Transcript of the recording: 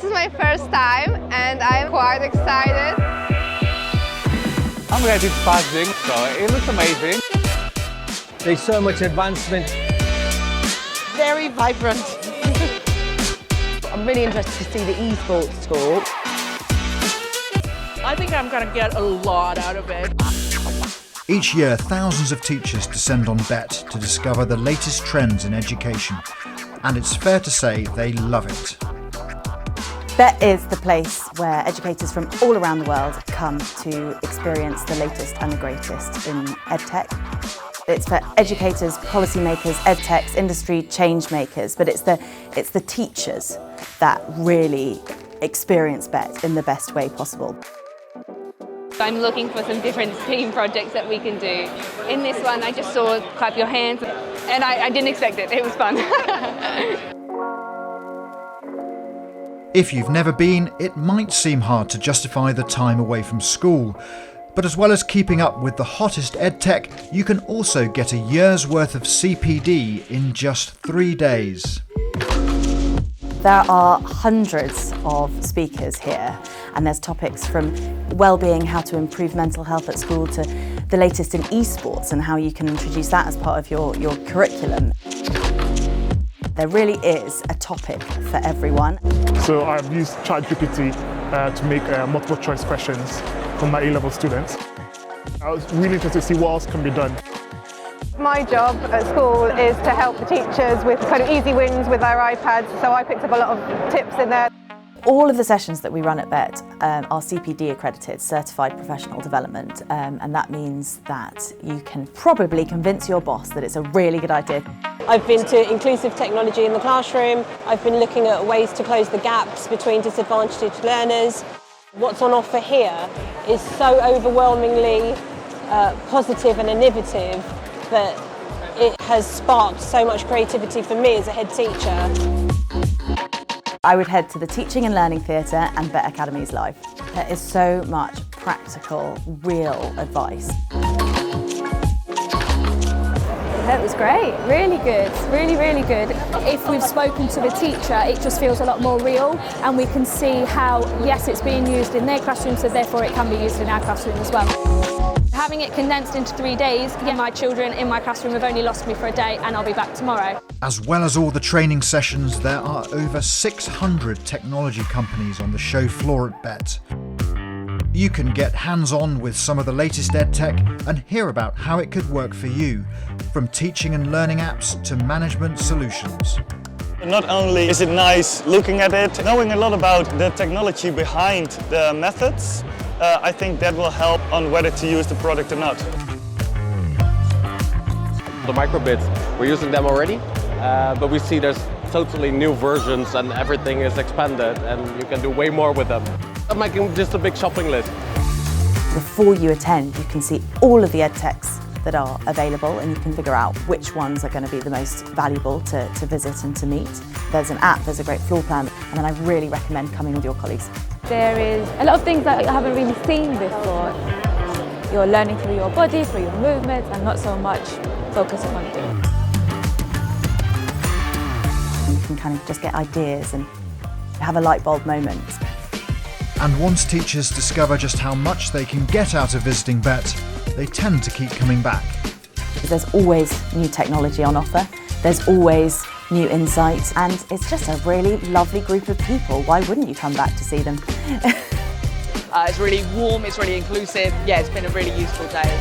is my first time and I'm quite excited. I'm ready to pass things, so it looks amazing. There's so much advancement. Very vibrant. I'm really interested to see the esports school. I think I'm going to get a lot out of it. Each year, thousands of teachers descend on Bett to discover the latest trends in education, and it's fair to say they love it. Bett is the place where educators from all around the world come to experience the latest and the greatest in EdTech. It's for educators, policymakers, EdTechs, industry changemakers, but it's the teachers that really experience Bett in the best way possible. I'm looking for some different team projects that we can do. In this one, I just saw clap your hands, and I didn't expect it. It was fun. If you've never been, it might seem hard to justify the time away from school. But as well as keeping up with the hottest EdTech, you can also get a year's worth of CPD in just 3 days. There are hundreds of speakers here, and there's topics from well-being, how to improve mental health at school, to the latest in esports and how you can introduce that as part of your curriculum. There really is a topic for everyone. So I've used ChatGPT to make multiple choice questions for my A-level students. I was really interested to see what else can be done. My job at school is to help the teachers with kind of easy wins with their iPads, so I picked up a lot of tips in there. All of the sessions that we run at Bett are CPD accredited, Certified Professional Development, and that means that you can probably convince your boss that it's a really good idea. I've been to inclusive technology in the classroom. I've been looking at ways to close the gaps between disadvantaged learners. What's on offer here is so overwhelmingly positive and innovative that it has sparked so much creativity for me as a head teacher. I would head to the Teaching and Learning Theatre and Bett Academies Live. There is so much practical, real advice. That was great, really good, really good. If we've spoken to the teacher, it just feels a lot more real, and we can see how, yes, it's being used in their classroom, so therefore it can be used in our classroom as well. Having it condensed into 3 days, yeah, my children in my classroom have only lost me for a day, and I'll be back tomorrow. As well as all the training sessions, there are over 600 technology companies on the show floor at Bett. You can get hands-on with some of the latest EdTech and hear about how it could work for you, from teaching and learning apps to management solutions. Not only is it nice looking at it, knowing a lot about the technology behind the methods, I think that will help on whether to use the product or not. The microbits, we're using them already, but we see there's totally new versions and everything is expanded and you can do way more with them. I'm making just a big shopping list. Before you attend, you can see all of the EdTechs that are available, and you can figure out which ones are going to be the most valuable to visit and to meet. There's an app, there's a great floor plan, and then I really recommend coming with your colleagues. There is a lot of things that I haven't really seen before. You're learning through your body, through your movements, and not so much focusing on things. You can kind of just get ideas and have a light bulb moment. And once teachers discover just how much they can get out of visiting Bett, they tend to keep coming back. There's always new technology on offer, there's always new insights, and it's just a really lovely group of people. Why wouldn't you come back to see them? It's really warm, it's really inclusive. Yeah, it's been a really useful day.